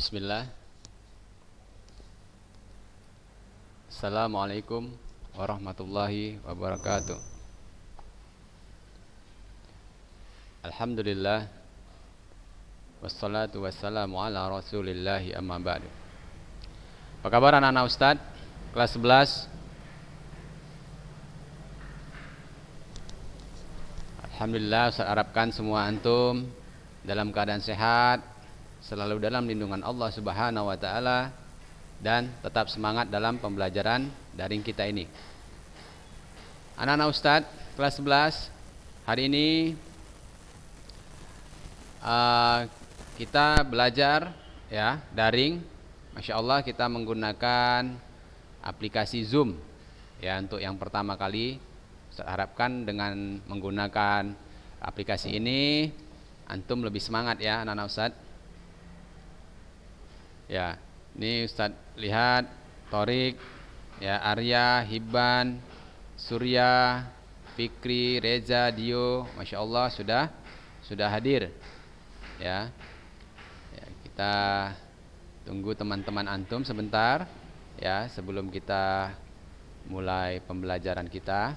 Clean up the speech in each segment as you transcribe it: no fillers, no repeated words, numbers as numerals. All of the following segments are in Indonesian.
Bismillah. Assalamualaikum warahmatullahi wabarakatuh. Alhamdulillah. Wassalatu wassalamu ala rasulillahi amma ba'du. Apa kabar anak-anak Ustadz? Kelas 11. Alhamdulillah, Ustadz harapkan semua antum dalam keadaan sehat, selalu dalam lindungan Allah Subhanahu wa taala, dan tetap semangat dalam pembelajaran daring kita ini. Anak-anak Ustadz kelas 11, hari ini kita belajar ya daring. Masya Allah, kita menggunakan aplikasi Zoom ya untuk yang pertama kali. Ustadz harapkan dengan menggunakan aplikasi ini antum lebih semangat ya anak-anak Ustadz. Ya, ini Ustadz lihat Torik, ya, Arya, Hibban, Surya, Fikri, Reza, Dio, Masya Allah sudah hadir. Ya, kita tunggu teman-teman antum sebentar ya sebelum kita mulai pembelajaran kita.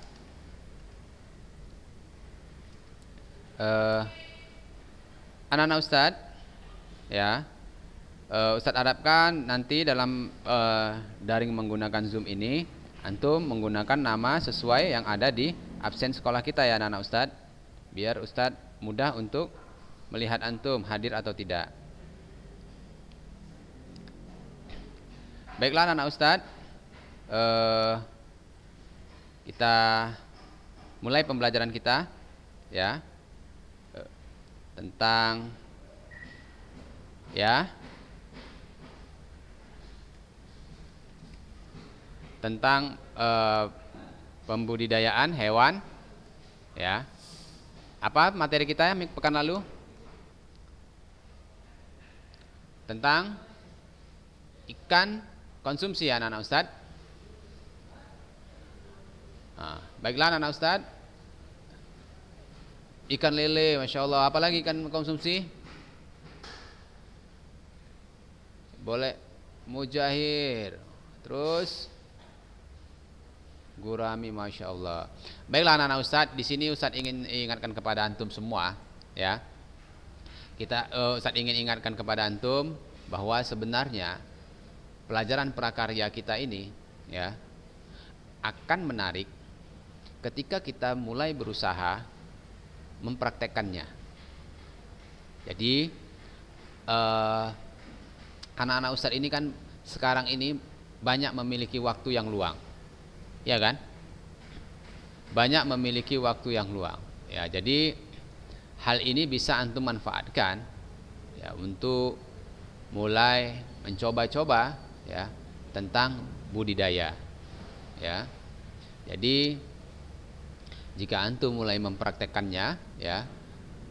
Anak-anak Ustadz ya, Ustadz harapkan nanti dalam daring menggunakan Zoom ini antum menggunakan nama sesuai yang ada di absen sekolah kita ya anak-anak Ustadz, biar Ustadz mudah untuk melihat antum hadir atau tidak. Baiklah anak-anak Ustadz, kita mulai pembelajaran kita ya tentang pembudidayaan hewan ya. Apa materi kita pekan lalu? Tentang ikan konsumsi ya anak-anak Ustadz. Baiklah anak-anak Ustadz, ikan lele, Masya Allah. Apalagi ikan konsumsi? Boleh mujahir, terus gurami, Masya Allah. Baiklah anak-anak Ustadz, di sini Ustadz ingin ingatkan kepada antum semua ya. Ustadz ingin ingatkan kepada antum bahwa sebenarnya pelajaran prakarya kita ini ya akan menarik ketika kita mulai berusaha mempraktekkannya. Jadi anak-anak Ustadz ini kan sekarang ini banyak memiliki waktu yang luang, ya kan? Banyak memiliki waktu yang luang. Ya, jadi hal ini bisa antum manfaatkan ya untuk mulai mencoba-coba ya tentang budidaya. Ya. Jadi jika antum mulai mempraktekkannya ya,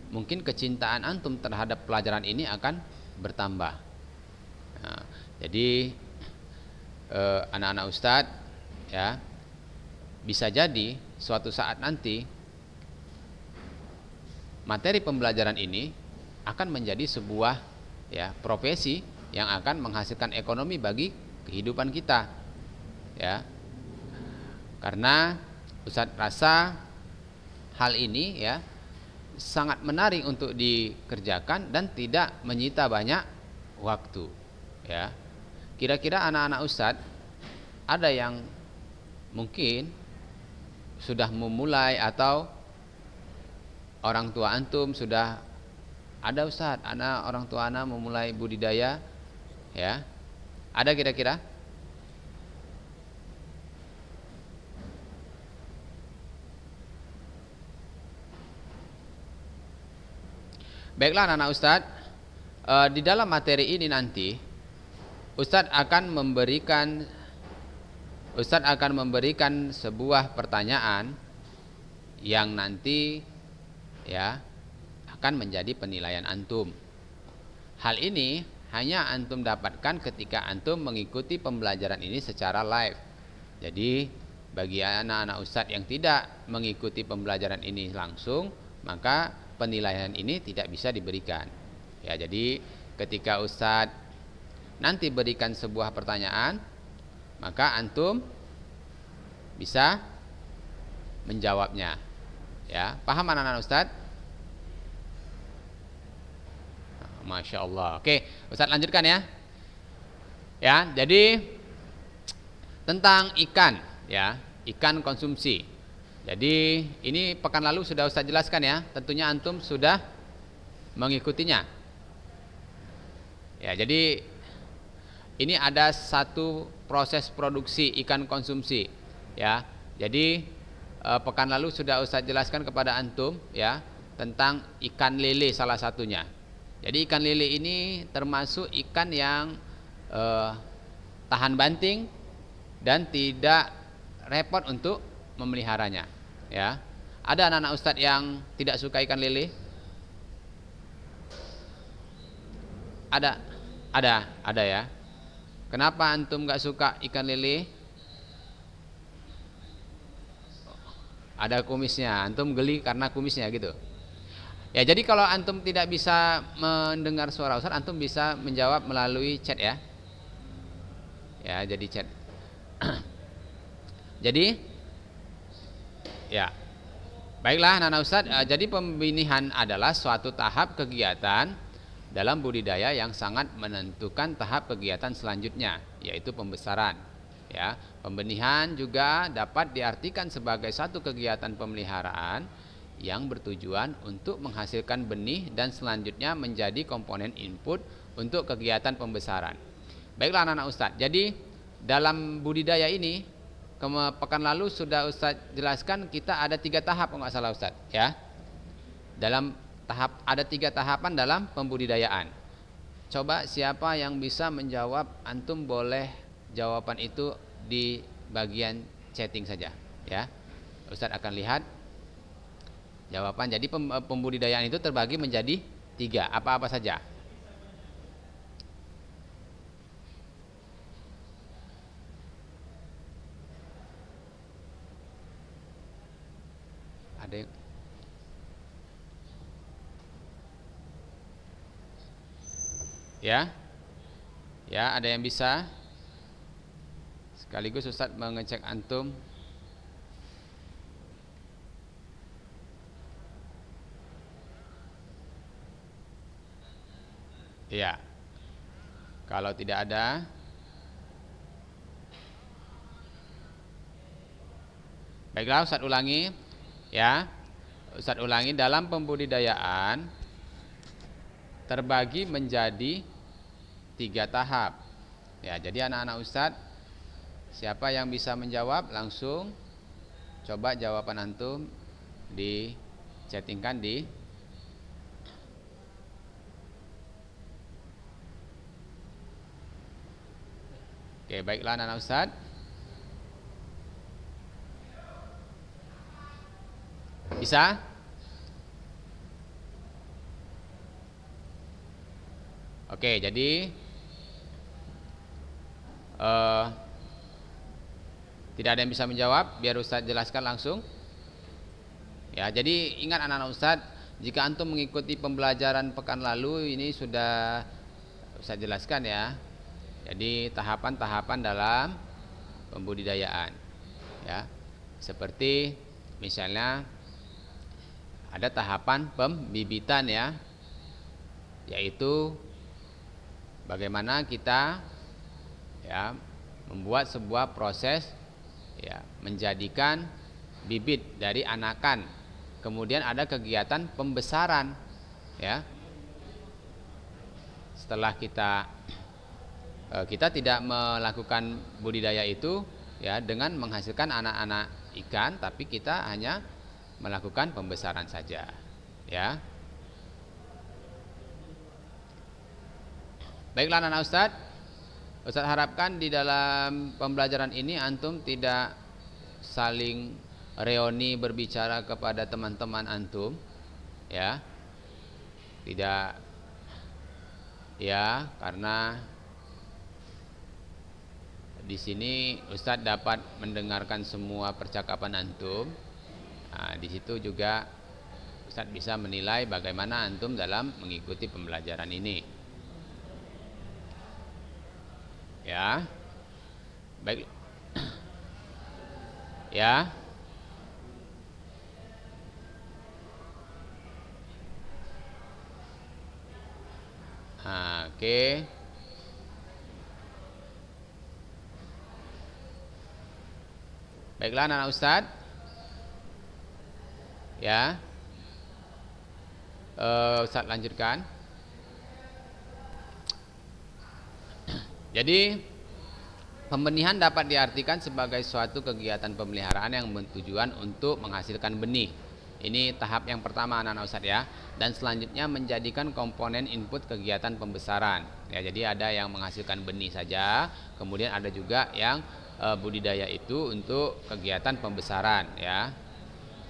mungkin kecintaan antum terhadap pelajaran ini akan bertambah. Nah, jadi anak-anak Ustadz ya, bisa jadi suatu saat nanti materi pembelajaran ini akan menjadi sebuah ya profesi yang akan menghasilkan ekonomi bagi kehidupan kita ya. Karena Ustadz rasa hal ini ya sangat menarik untuk dikerjakan dan tidak menyita banyak waktu ya. Kira-kira anak-anak Ustadz ada yang mungkin sudah memulai atau orang tua antum sudah ada, Ustadz, orang tua anak memulai budidaya ya? Ada kira-kira? Baiklah anak-anak Ustadz, di dalam materi ini nanti Ustadz akan memberikan sebuah pertanyaan yang nanti ya akan menjadi penilaian antum. Hal ini hanya antum dapatkan ketika antum mengikuti pembelajaran ini secara live. Jadi bagi anak-anak Ustadz yang tidak mengikuti pembelajaran ini langsung, maka penilaian ini tidak bisa diberikan. Ya, jadi ketika Ustadz nanti berikan sebuah pertanyaan, maka antum bisa menjawabnya. Ya, paham anak-anak Ustadz? Masya Allah. Oke, Ustadz lanjutkan ya. Ya, jadi tentang ikan, ya, ikan konsumsi. Jadi ini pekan lalu sudah Ustadz jelaskan ya. Tentunya antum sudah mengikutinya. Ya, jadi ini ada satu proses produksi ikan konsumsi, ya. Jadi pekan lalu sudah Ustadz jelaskan kepada antum ya tentang ikan lele salah satunya. Jadi ikan lele ini termasuk ikan yang tahan banting dan tidak repot untuk memeliharanya. Ya, ada anak-anak Ustadz yang tidak suka ikan lele? Ada ya. Kenapa antum nggak suka ikan lele? Ada kumisnya, antum geli karena kumisnya gitu. Ya, jadi kalau antum tidak bisa mendengar suara Ustaz, antum bisa menjawab melalui chat ya. Ya, jadi chat. Jadi ya. Baiklah anak-anak Ustaz, jadi pembenihan adalah suatu tahap kegiatan dalam budidaya yang sangat menentukan tahap kegiatan selanjutnya, yaitu pembesaran. Ya, pembenihan juga dapat diartikan sebagai satu kegiatan pemeliharaan yang bertujuan untuk menghasilkan benih dan selanjutnya menjadi komponen input untuk kegiatan pembesaran. Baiklah anak-anak Ustadz, jadi dalam budidaya ini pekan lalu sudah Ustadz jelaskan kita ada 3 tahap kalau nggak salah Ustadz ya. Dalam ada 3 tahapan dalam pembudidayaan. Coba siapa yang bisa menjawab, antum boleh jawaban itu di bagian chatting saja ya. Ustadz akan lihat jawaban. Jadi pembudidayaan itu terbagi menjadi 3. Apa-apa saja? Ada yang ya, ada yang bisa? Sekaligus Ustadz mengecek antum. Ya. Kalau tidak ada, baiklah Ustadz ulangi ya. Ustadz ulangi, dalam pembudidayaan terbagi menjadi 3 tahap. Ya, jadi anak-anak Ustadz, siapa yang bisa menjawab langsung coba jawaban antum di chattingkan di Oke, baiklah anak-anak Ustadz. Bisa? Oke, jadi tidak ada yang bisa menjawab, biar Ustadz jelaskan langsung. Ya, jadi ingat anak-anak Ustadz, jika antum mengikuti pembelajaran pekan lalu ini sudah Ustadz jelaskan ya. Jadi tahapan-tahapan dalam pembudidayaan. Ya. Seperti misalnya ada tahapan pembibitan ya. Yaitu bagaimana kita ya membuat sebuah proses ya menjadikan bibit dari anakan. Kemudian ada kegiatan pembesaran ya. Setelah kita tidak melakukan budidaya itu ya dengan menghasilkan anak-anak ikan, tapi kita hanya melakukan pembesaran saja ya. Baiklah anak-anak Ustadz harapkan di dalam pembelajaran ini antum tidak saling reoni berbicara kepada teman-teman antum ya. Tidak ya, karena di sini Ustadz dapat mendengarkan semua percakapan antum. Nah, di situ juga Ustadz bisa menilai bagaimana antum dalam mengikuti pembelajaran ini. Ya. Baik. Ya. Nah, oke. Baiklah anak Ustadz. Ya. Ustadz lanjutkan. Jadi pembenihan dapat diartikan sebagai suatu kegiatan pemeliharaan yang bertujuan untuk menghasilkan benih. Ini tahap yang pertama anak-anak Ustadz ya. Dan selanjutnya menjadikan komponen input kegiatan pembesaran. Ya, jadi ada yang menghasilkan benih saja, kemudian ada juga yang budidaya itu untuk kegiatan pembesaran ya.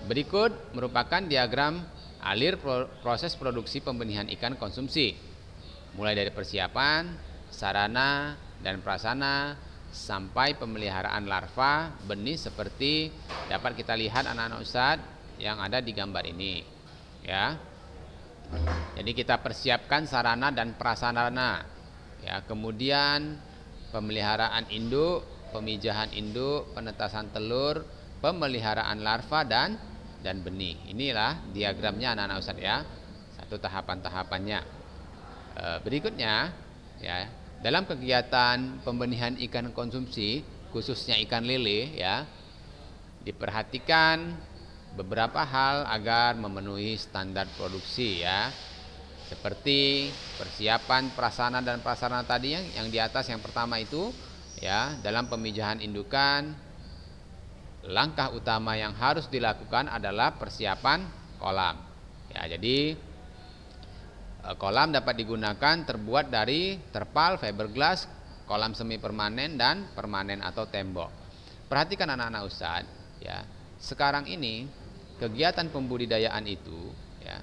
Berikut merupakan diagram alir proses produksi pembenihan ikan konsumsi. Mulai dari persiapan, sarana dan prasarana sampai pemeliharaan larva benih seperti dapat kita lihat anak-anak Ustadz yang ada di gambar ini ya. Jadi kita persiapkan sarana dan prasarana ya, kemudian pemeliharaan induk, pemijahan induk, penetasan telur, pemeliharaan larva dan benih. Inilah diagramnya anak-anak Ustadz ya, satu tahapan-tahapannya. Berikutnya ya, dalam kegiatan pembenihan ikan konsumsi khususnya ikan lele ya, diperhatikan beberapa hal agar memenuhi standar produksi ya, seperti persiapan prasarana dan prasarana tadi yang di atas yang pertama itu ya. Dalam pemijahan indukan, langkah utama yang harus dilakukan adalah persiapan kolam ya. Jadi kolam dapat digunakan terbuat dari terpal, fiberglass, kolam semi permanen dan permanen atau tembok. Perhatikan anak-anak Ustadz ya, sekarang ini kegiatan pembudidayaan itu ya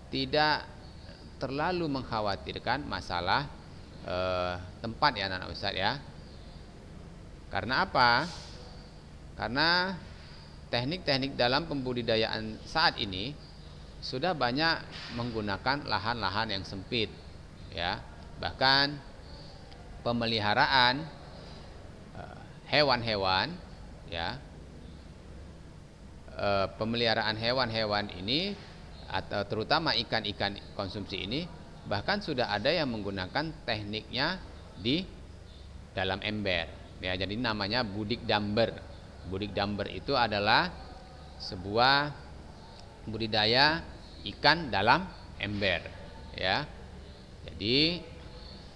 tidak terlalu mengkhawatirkan masalah tempat ya anak-anak Ustadz ya. Karena apa? Karena teknik-teknik dalam pembudidayaan saat ini sudah banyak menggunakan lahan-lahan yang sempit ya. Bahkan pemeliharaan hewan-hewan ya, pemeliharaan hewan-hewan ini atau terutama ikan-ikan konsumsi ini bahkan sudah ada yang menggunakan tekniknya di dalam ember ya. Jadi namanya budik damber. Budik damber itu adalah sebuah budidaya ikan dalam ember ya. Jadi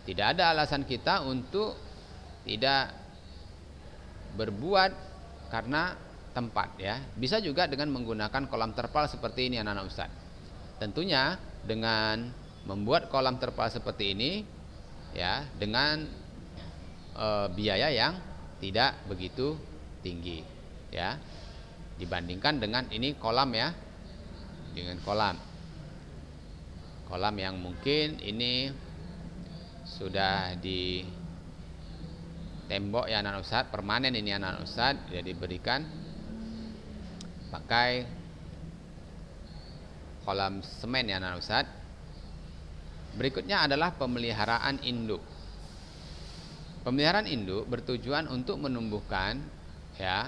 tidak ada alasan kita untuk tidak berbuat karena tempat ya. Bisa juga dengan menggunakan kolam terpal seperti ini anak-anak Ustadz. Tentunya dengan membuat kolam terpal seperti ini ya, dengan biaya yang tidak begitu tinggi ya, dibandingkan dengan ini kolam ya, dengan kolam yang mungkin ini sudah di tembok ya anak-anak Ustadz, permanen ini anak-anak Ustadz, jadi diberikan pakai kolam semen ya anak Ustadz. Berikutnya adalah pemeliharaan induk. Pemeliharaan induk bertujuan untuk menumbuhkan ya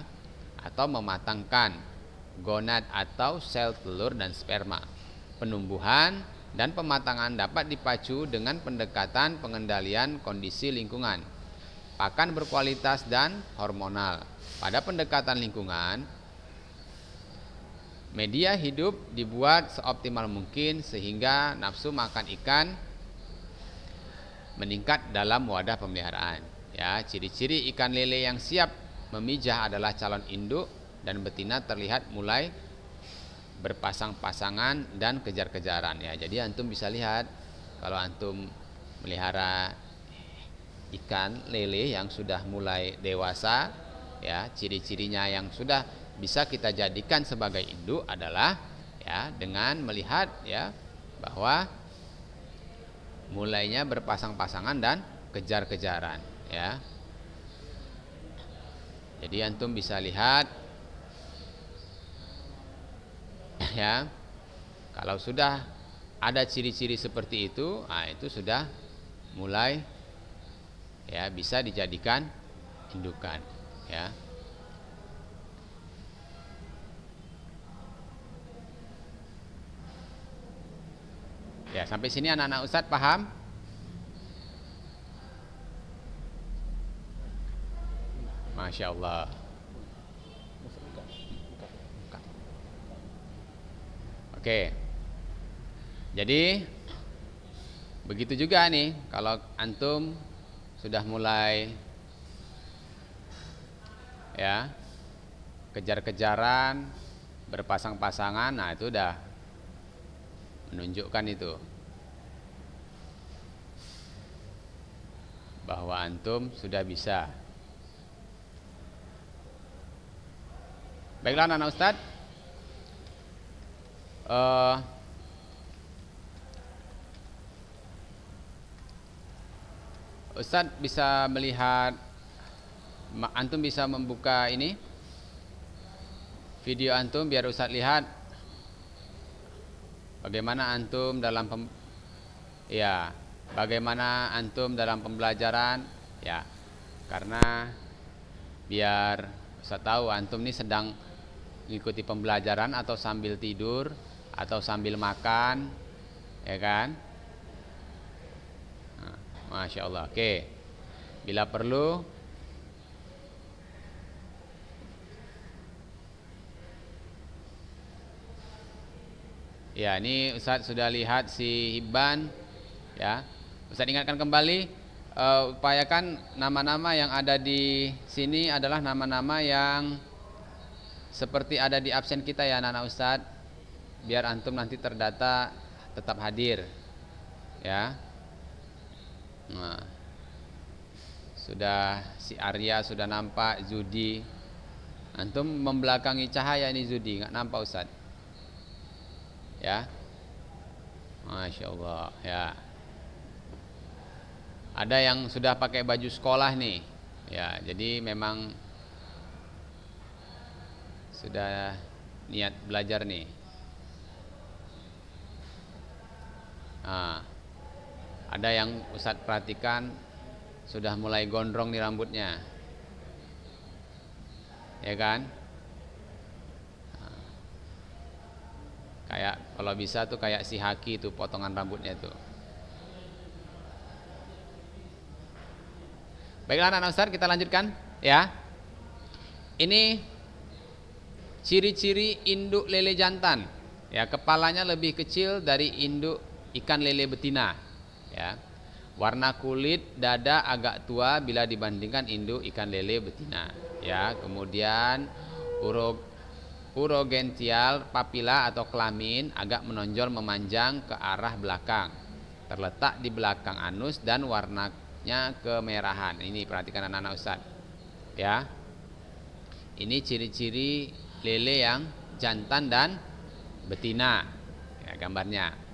atau mematangkan gonad atau sel telur dan sperma. Penumbuhan dan pematangan dapat dipacu dengan pendekatan pengendalian kondisi lingkungan, pakan berkualitas dan hormonal. Pada pendekatan lingkungan, media hidup dibuat seoptimal mungkin sehingga nafsu makan ikan meningkat dalam wadah pemeliharaan. Ya, ciri-ciri ikan lele yang siap memijah adalah calon induk dan betina terlihat mulai berpasang-pasangan dan kejar-kejaran ya. Jadi antum bisa lihat kalau antum melihara ikan lele yang sudah mulai dewasa ya, ciri-cirinya yang sudah bisa kita jadikan sebagai induk adalah ya dengan melihat ya bahwa mulainya berpasang-pasangan dan kejar-kejaran ya. Jadi antum bisa lihat ya, kalau sudah ada ciri-ciri seperti itu, nah itu sudah mulai ya bisa dijadikan indukan, ya. Ya, sampai sini anak-anak Ustadz paham? Masya Allah. Oke. Jadi begitu juga nih kalau antum sudah mulai ya kejar-kejaran, berpasang-pasangan, nah itu udah menunjukkan itu bahwa antum sudah bisa. Baiklah anak Ustadz, Ustadz bisa melihat, antum bisa membuka ini video antum biar Ustadz lihat bagaimana antum dalam bagaimana antum dalam pembelajaran, ya, karena biar Ustadz tahu antum ini sedang mengikuti pembelajaran atau sambil tidur atau sambil makan, ya kan? Nah, Masya Allah. Oke, bila perlu ya, ini Ustadz sudah lihat si Hibban, ya. Ustadz ingatkan kembali, upayakan nama-nama yang ada di sini adalah nama-nama yang seperti ada di absen kita ya anak-anak Ustadz, biar antum nanti terdata tetap hadir, ya. Nah, sudah si Arya sudah nampak, Zudi, antum membelakangi cahaya ini Zudi, nggak nampak Ustadz, ya. Masya Allah, ya. Ada yang sudah pakai baju sekolah nih, ya. Jadi memang sudah niat belajar nih. Nah, ada yang Ustadz perhatikan sudah mulai gondrong di rambutnya, ya kan? Nah, kayak kalau bisa tuh kayak si Haki tuh potongan rambutnya tuh. Baiklah anak-anak Ustadz, kita lanjutkan, ya. Ini ciri-ciri induk lele jantan, ya. Kepalanya lebih kecil dari induk ikan lele betina, ya. Warna kulit dada agak tua bila dibandingkan induk ikan lele betina, ya. Kemudian urogential papila atau kelamin agak menonjol memanjang ke arah belakang, terletak di belakang anus dan warnanya kemerahan. Ini perhatikan anak-anak Ustadz, ya. Ini ciri-ciri lele yang jantan dan betina, ya, gambarnya.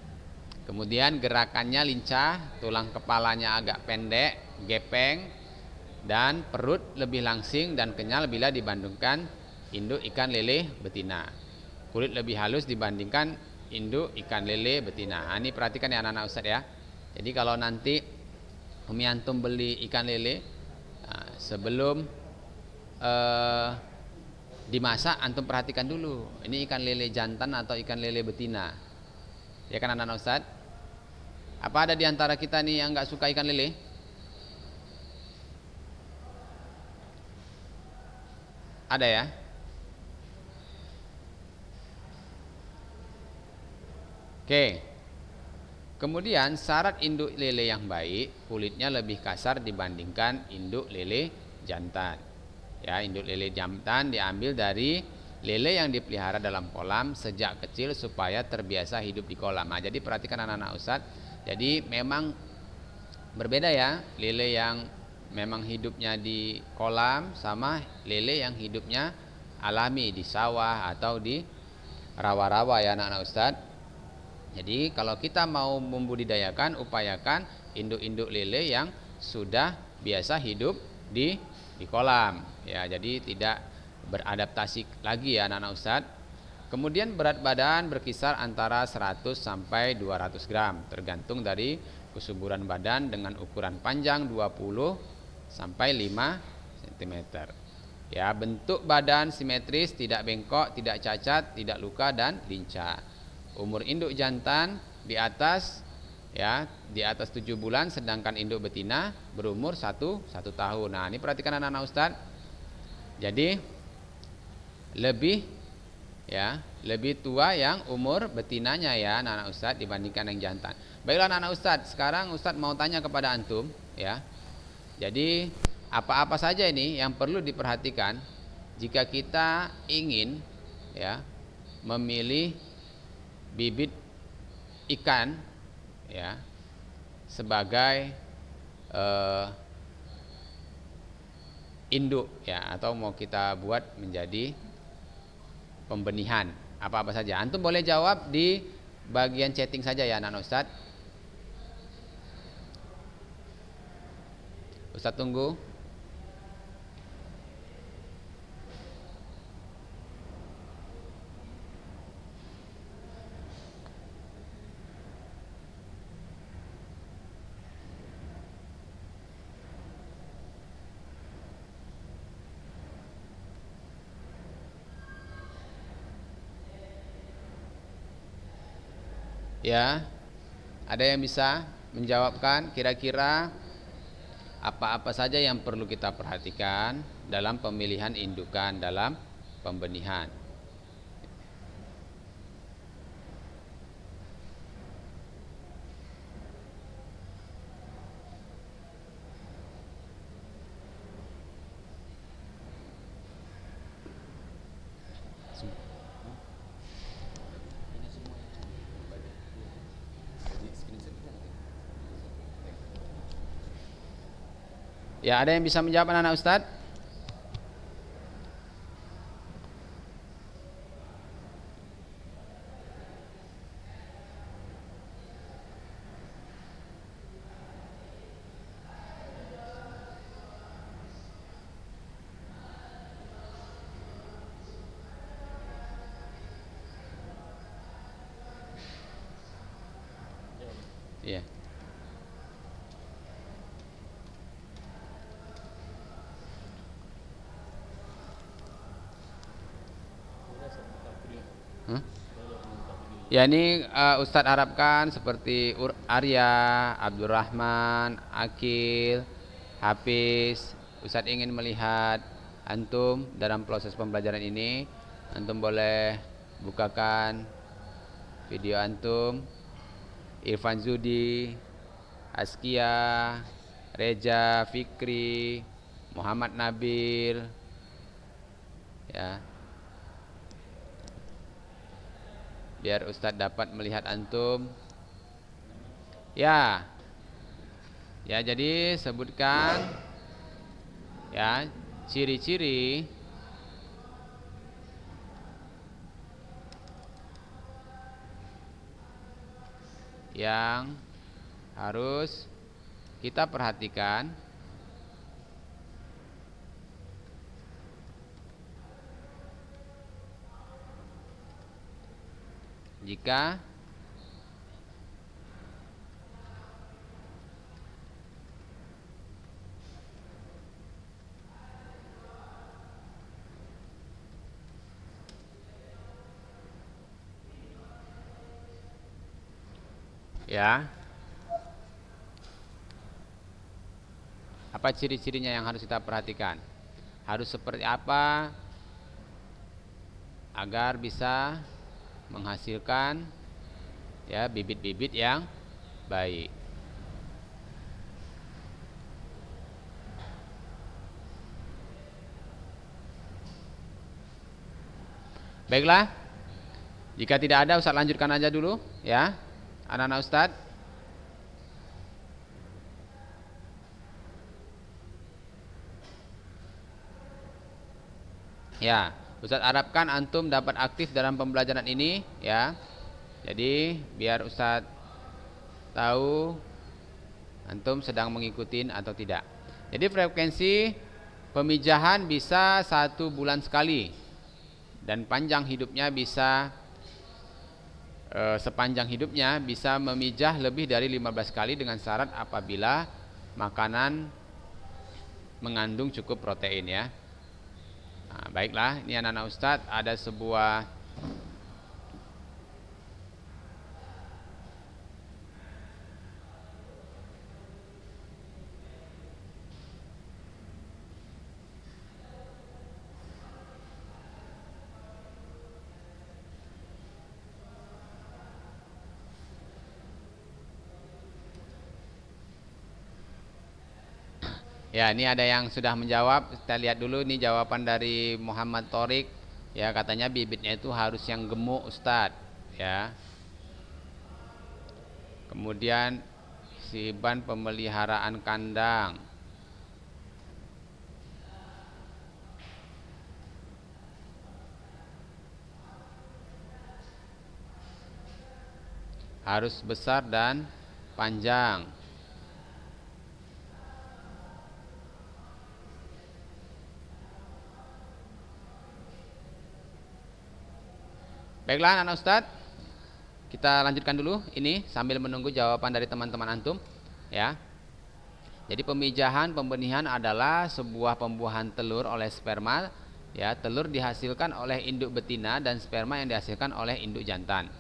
Kemudian gerakannya lincah, tulang kepalanya agak pendek, gepeng, dan perut lebih langsing dan kenyal bila dibandingkan induk ikan lele betina. Kulit lebih halus dibandingkan induk ikan lele betina. Nah, ini perhatikan ya anak-anak Ustadz, ya. Jadi kalau nanti umi antum beli ikan lele, sebelum dimasak antum perhatikan dulu, ini ikan lele jantan atau ikan lele betina, ya kan anak-anak Ustadz? Apa ada di antara kita nih yang nggak suka ikan lele? Ada ya? Oke. Kemudian syarat induk lele yang baik, kulitnya lebih kasar dibandingkan induk lele jantan. Ya, induk lele jantan diambil dari lele yang dipelihara dalam kolam sejak kecil supaya terbiasa hidup di kolam. Nah, jadi perhatikan anak-anak Ustadz. Jadi memang berbeda ya, lele yang memang hidupnya di kolam sama lele yang hidupnya alami di sawah atau di rawa-rawa ya anak-anak Ustadz. Jadi kalau kita mau membudidayakan, upayakan induk-induk lele yang sudah biasa hidup di kolam, ya. Jadi tidak beradaptasi lagi ya anak-anak Ustadz. Kemudian berat badan berkisar antara 100 sampai 200 gram tergantung dari kesuburan badan dengan ukuran panjang 20 sampai 5 cm. Ya, bentuk badan simetris, tidak bengkok, tidak cacat, tidak luka dan lincah. Umur induk jantan di atas, ya, di atas 7 bulan, sedangkan induk betina berumur 1 tahun. Nah, ini perhatikan anak-anak Ustadz. Jadi lebih, ya, lebih tua yang umur betinanya, ya anak-anak Ustadz, dibandingkan yang jantan. Baiklah anak-anak Ustadz, sekarang Ustadz mau tanya kepada antum, ya. Jadi apa-apa saja ini yang perlu diperhatikan jika kita ingin, ya, memilih bibit ikan, ya, sebagai induk, ya, atau mau kita buat menjadi pembenihan. Apa-apa saja. Antum boleh jawab di bagian chatting saja, ya anak Ustadz. Ustadz tunggu. Ya, ada yang bisa menjawabkan kira-kira apa-apa saja yang perlu kita perhatikan dalam pemilihan indukan dalam pembenihan? Ya, ada yang bisa menjawab anak-anak Ustadz? Iya. Hah? Ya, ini Ustadz harapkan seperti Arya, Abdurrahman, Akil, Hafiz. Ustadz ingin melihat antum dalam proses pembelajaran ini. Antum boleh bukakan video antum. Irfan Zudi, Askia, Reja, Fikri, Muhammad Nabil, ya, biar Ustadz dapat melihat antum. Ya, ya, jadi sebutkan, ya, ciri-ciri yang harus kita perhatikan jika ya, apa ciri-cirinya yang harus kita perhatikan? Harus seperti apa agar bisa menghasilkan, ya, bibit-bibit yang baik. Baiklah, jika tidak ada Ustadz lanjutkan aja dulu, ya, anak-anak Ustadz. Ya, Ustadz harapkan antum dapat aktif dalam pembelajaran ini, ya. Jadi biar Ustadz tahu antum sedang mengikuti atau tidak. Jadi frekuensi pemijahan bisa 1 bulan sekali, dan panjang hidupnya bisa sepanjang hidupnya bisa memijah lebih dari 15 kali dengan syarat apabila makanan mengandung cukup protein ya. Nah, baiklah, ini anak-anak Ustadz ada sebuah ya, ini ada yang sudah menjawab. Kita lihat dulu nih jawaban dari Muhammad Torik. Ya, katanya bibitnya itu harus yang gemuk, Ustadz. Ya. Kemudian Siban pemeliharaan kandang. Harus besar dan panjang. Baiklah anak Ustadz, kita lanjutkan dulu ini sambil menunggu jawaban dari teman-teman antum ya. Jadi pemijahan pembenihan adalah sebuah pembuahan telur oleh sperma ya. Telur dihasilkan oleh induk betina dan sperma yang dihasilkan oleh induk jantan.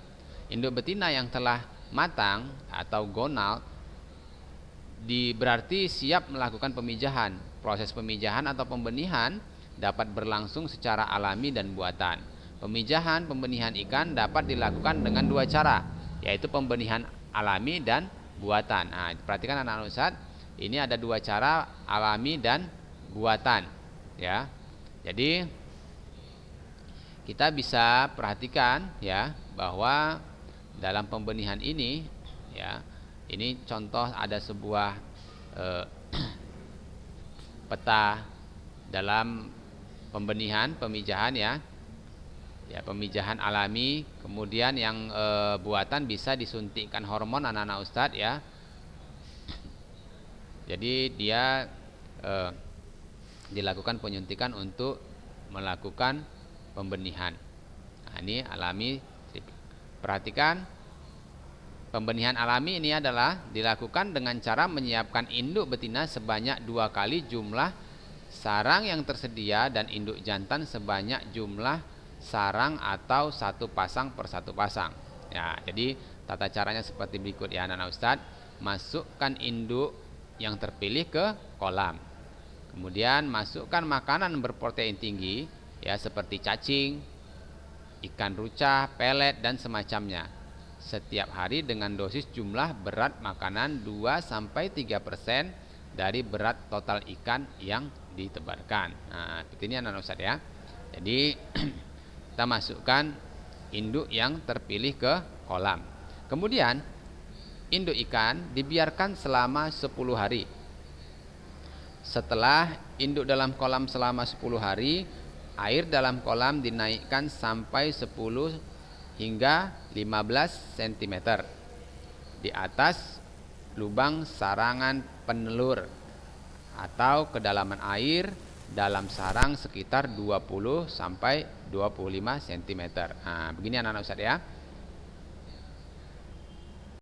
Induk betina yang telah matang atau gonal berarti siap melakukan pemijahan. Proses pemijahan atau pembenihan dapat berlangsung secara alami dan buatan. Pemijahan pembenihan ikan dapat dilakukan dengan dua cara, yaitu pembenihan alami dan buatan. Nah, perhatikan anak-anak Ustadz, ini ada dua cara, alami dan buatan ya. Jadi kita bisa perhatikan ya bahwa dalam pembenihan ini ya, ini contoh ada sebuah peta dalam pemijahan ya. Ya, pemijahan alami, kemudian yang buatan bisa disuntikkan hormon anak-anak Ustadz ya. Jadi dia dilakukan penyuntikan untuk melakukan pembenihan. Nah, ini alami. Perhatikan, pembenihan alami ini adalah dilakukan dengan cara menyiapkan induk betina sebanyak 2 kali jumlah sarang yang tersedia dan induk jantan sebanyak jumlah sarang atau satu pasang per satu pasang. Ya, jadi tata caranya seperti berikut ya anak-anak Ustadz. Masukkan induk yang terpilih ke kolam. Kemudian masukkan makanan berprotein tinggi ya seperti cacing, ikan rucah, pelet dan semacamnya. Setiap hari dengan dosis jumlah berat makanan 2-3% dari berat total ikan yang ditebarkan. Nah, seperti ini anak-anak Ustadz ya. Jadi kita masukkan induk yang terpilih ke kolam. Kemudian induk ikan dibiarkan selama 10 hari. Setelah induk dalam kolam selama 10 hari, air dalam kolam dinaikkan sampai 10 hingga 15 cm di atas lubang sarangan penelur atau kedalaman air dalam sarang sekitar 20 sampai 25 cm. Nah, begini anak-anak Ustadz ya.